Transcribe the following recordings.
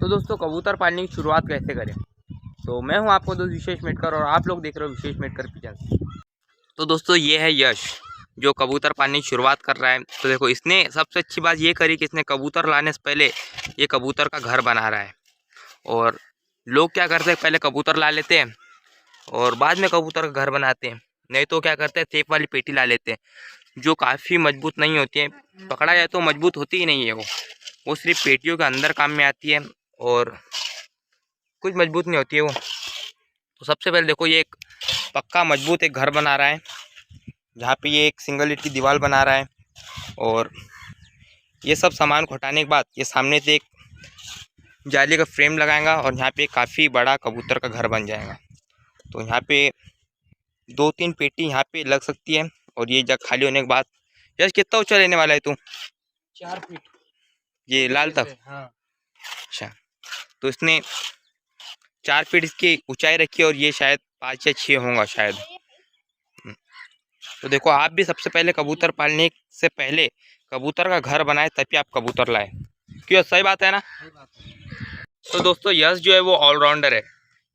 तो दोस्तों कबूतर पालने की शुरुआत कैसे करें। तो मैं हूं आपको दोस्त विशेष मेटकर और आप लोग देख रहे हो विशेष मेटकर किचन। तो दोस्तों ये है यश जो कबूतर पालने की शुरुआत कर रहा है। तो देखो इसने सबसे अच्छी बात ये करी कि इसने कबूतर लाने से पहले ये कबूतर का घर बना रहा है। और लोग क्या करते हैं, पहले कबूतर ला लेते हैं और बाद में कबूतर का घर बनाते हैं। नहीं तो क्या करते हैं, टेप वाली पेटी ला लेते हैं जो काफ़ी मजबूत नहीं होती है। पकड़ा जाए तो मजबूत होती ही नहीं है वो सिर्फ पेटियों के अंदर काम में आती है और कुछ मजबूत नहीं होती है वो। तो सबसे पहले देखो ये एक पक्का मजबूत एक घर बना रहा है जहाँ पे ये एक सिंगल ईंट की दीवार बना रहा है। और ये सब सामान को हटाने के बाद ये सामने से एक जाली का फ्रेम लगाएगा और यहाँ पे काफ़ी बड़ा कबूतर का घर बन जाएगा। तो यहाँ पे 2-3 पेटी यहाँ पे लग सकती है और ये जगह खाली होने के बाद यश कितना ऊंचा लेने वाला है तू? 4 फीट ये लाल तक? हाँ। अच्छा, तो इसने 4 फीट इसकी ऊंचाई रखी है और ये शायद 5 या 6 होगा शायद। तो देखो आप भी सबसे पहले कबूतर पालने से पहले कबूतर का घर बनाए तभी आप कबूतर लाए। क्यों, सही बात है ना? तो दोस्तों यश जो है वो ऑलराउंडर है।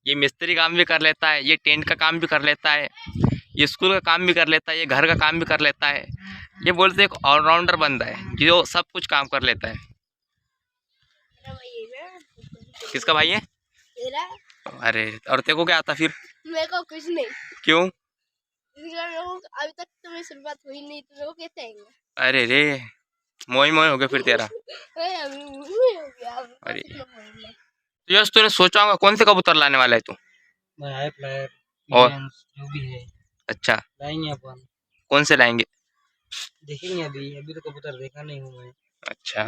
ये मिस्त्री काम भी कर लेता है, ये टेंट का काम भी कर लेता है, ये स्कूल का काम भी कर लेता है, ये घर का काम भी कर लेता है। ये बोलते एक ऑलराउंडर बंदा है जो सब कुछ काम कर लेता है। किसका भाई है? अरे और तेरे को क्या आता फिर? मेरे को कुछ नहीं। क्यों? अभी तक तो मेरी शुरुआत हुई नहीं, तो मेरे को कैसे आएंगे? अरे रे मोई मोई हो गया फिर तेरा। अभी हो गया। अरे तो यश तूने सोचा होगा कौन से कबूतर लाने वाला है तू? मैं हाई फ्लायर और जो भी है अच्छा लाएंगे अपन। कौन से लाएंगे? देखेंगे, अभी तो कबूतर देखा नहीं हूँ मैं। अच्छा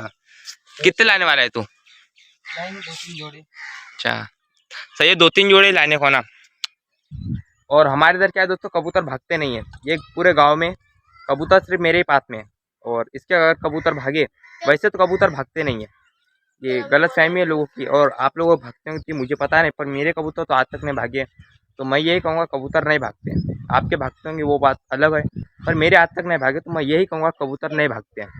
कितने लाने वाला है तू? लाएंगे 2-3 जोड़े। अच्छा सही है, 2-3 जोड़े लाने को ना। और हमारे इधर क्या है दोस्तों, कबूतर भागते नहीं है। ये पूरे गांव में कबूतर सिर्फ मेरे ही पास में है और इसके अगर कबूतर भागे, वैसे तो कबूतर भागते नहीं है। ये गलत फहमी है लोगों की और आप लोग भागते होंगे मुझे पता नहीं, पर मेरे कबूतर तो आज तक नहीं भागे। तो मैं यही कहूँगा कबूतर नहीं भागते हैं। आपके भागते होंगे वो बात अलग है, पर मेरे आज तक नहीं भागे, तो मैं यही कहूँगा कबूतर नहीं भागते हैं।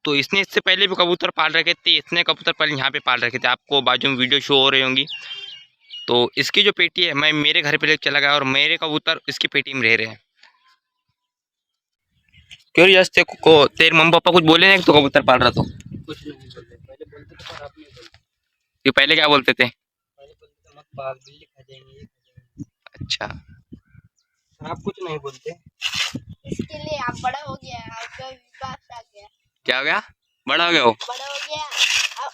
तो इसने इससे पहले भी कबूतर पाल रखे थे, इसने कबूतर पहले यहाँ पे पाल रखे थे, आपको बाजू में वीडियो शो हो रही होंगी। तो इसकी जो पेटी है मैं मेरे घर पे लेकर चला गया और मेरे कबूतर इसकी पेटी में रह रहे हैं। क्यों यश तेरे मम्मी पापा कुछ बोले नहीं तो कबूतर पाल रहा तो? कुछ नहीं बोलते, पहले बोलते थे पर आप नहीं बोलते। कि पहले क्या बोलते थे? पहले बोलते थे मत पाल, बिल्ली खा जाएंगे, ये खा जाएंगे। अच्छा आप कुछ नहीं बोलते। इसके लिए आप बड़ा हो गया, आपका विश्वास आ गया। क्या हो गया? बड़ा हो गया हो? बड़ा हो गया,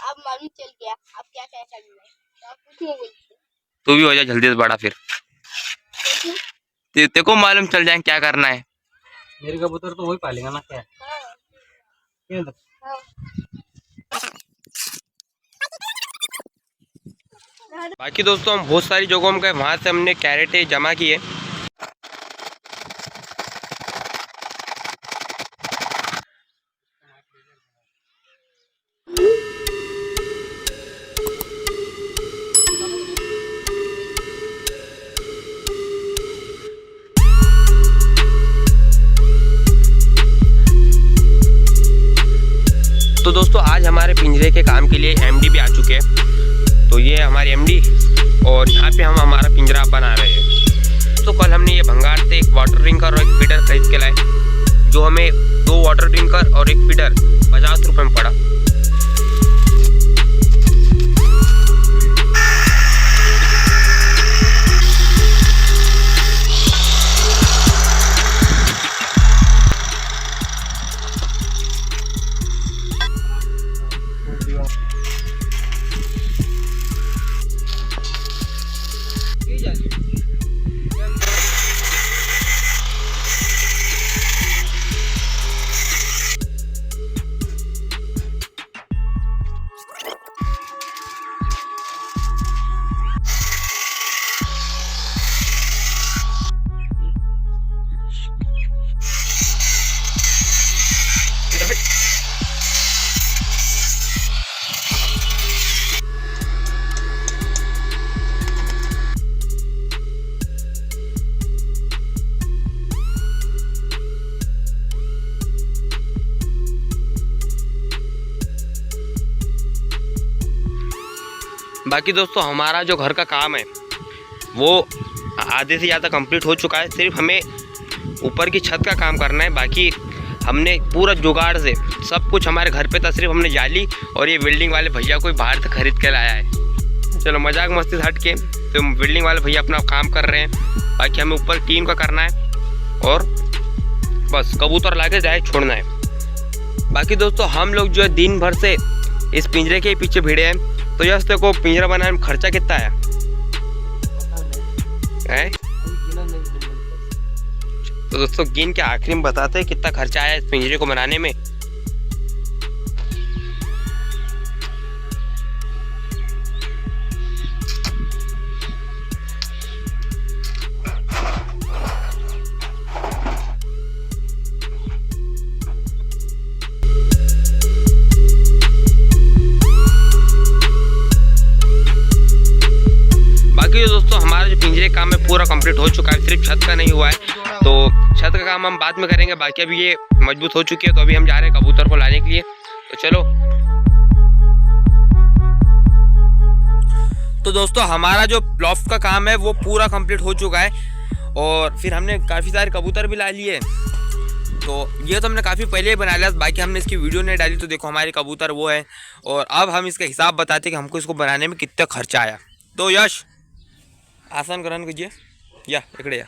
अब मालूम चल गया अब क्या क्या करना है, तो आप कुछ नहीं बोलते। तू भी हो जाए जल्दी से बड़ा, फिर तेरे को मालूम चल जाए क्या करना है। मेरे कबूतर तो वही पालेगा ना क्या? हाँ। क्यों? हाँ। बाकी दोस्तों हम बहुत सारी जगहों में गए, वहाँ से हमने कैरेटें जमा किए। तो दोस्तों आज हमारे पिंजरे के काम के लिए एमडी भी आ चुके हैं। तो ये हमारे एमडी और यहाँ पे हम हमारा पिंजरा बना रहे हैं। तो कल हमने ये भंगार से एक वाटर ड्रिंकर और एक फीडर खरीद के लाए, जो हमें 2 वाटर ड्रिंकर और एक फीडर 50 रुपये में पड़ा। बाकी दोस्तों हमारा जो घर का काम है वो आधे से ज़्यादा कंप्लीट हो चुका है। सिर्फ हमें ऊपर की छत का काम करना है। बाकी हमने पूरा जुगाड़ से सब कुछ हमारे घर पे था, सिर्फ हमने जाली और ये बिल्डिंग वाले भैया कोई बाहर से खरीद के लाया है। चलो मजाक मस्ती हट के तो बिल्डिंग वाले भैया अपना काम कर रहे हैं। बाकी हमें ऊपर टीन का करना है और बस कबूतर ला के जाए छोड़ना है। बाकी दोस्तों हम लोग जो है दिन भर से इस पिंजरे के पीछे भिड़े हैं। तो यस देखो पिंजरा बनाने में खर्चा कितना आया है? तो दोस्तों गिन के आखिरी में बताते हैं कितना खर्चा आया इस पिंजरे को बनाने में। बाकी दोस्तों हमारा जो पिंजरे काम है पूरा कंप्लीट हो चुका है, सिर्फ छत का नहीं हुआ है। तो छत का काम हम बाद में करेंगे। बाकी अभी ये मजबूत हो चुकी है तो अभी हम जा रहे हैं कबूतर को लाने के लिए। तो चलो। तो दोस्तों हमारा जो लॉफ्ट का काम है वो पूरा कंप्लीट हो चुका है और फिर हमने काफ़ी सारे कबूतर भी ला लिए। तो ये तो हमने काफ़ी पहले ही बना लिया, बाकी हमने इसकी वीडियो नहीं डाली। तो देखो हमारे कबूतर वो है और अब हम इसका हिसाब बताते कि हमको इसको बनाने में कितना खर्चा आया। तो यश आसान ग्रहण कीजिए या इकड़े या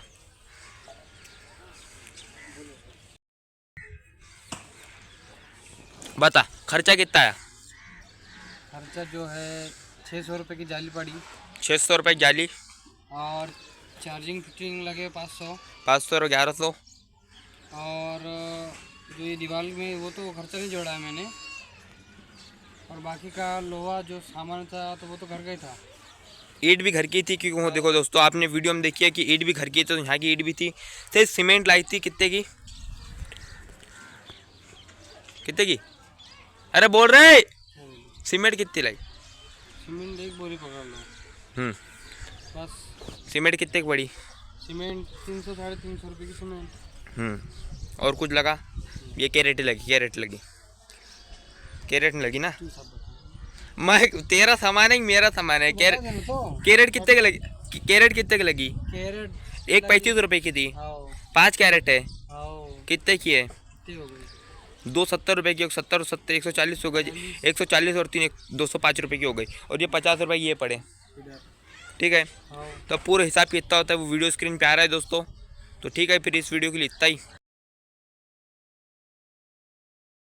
बता खर्चा कितना आया? खर्चा जो है 600 रुपये की जाली पड़ी 600 रुपये जाली और चार्जिंग फिटिंग लगे 500 और 1100 और जो ये दीवार में वो तो खर्चा नहीं जोड़ा है मैंने। और बाकी का लोहा जो सामान था तो वो तो घर का ही था। ईंट भी घर की थी क्योंकि वो देखो दोस्तों आपने वीडियो में देखी है कि ईंट भी घर की, तो यहाँ की ईंट भी थी। सिर्फ सीमेंट लाई थी कितने की? कितने की? अरे बोल रहे सीमेंट कितनी लाई? सीमेंट एक बोरी पकड़ लो बस। सीमेंट कितने की पड़ी? सीमेंट 300 साढ़े 300 रुपये की सीमेंट। और कुछ लगा? ये कैरेट लगी? कैरेट लगी? कैरेट नहीं लगी ना? मैं तेरा सामान है मेरा सामान है। कैरेट कितने की लगी? कैरेट कितने की लगी? कैरेट एक 35 रुपए की थी। 5 कैरेट है कितने की है? 2 70 रुपये की, 70 70 140 हो गई। 140 और 3 205 रुपये की हो गई और ये 50 रुपये ये पड़े। ठीक है तो पूरे हिसाब कितना होता है वो वीडियो स्क्रीन पे आ रहा है दोस्तों। तो ठीक है फिर इस वीडियो के लिए इतना ही।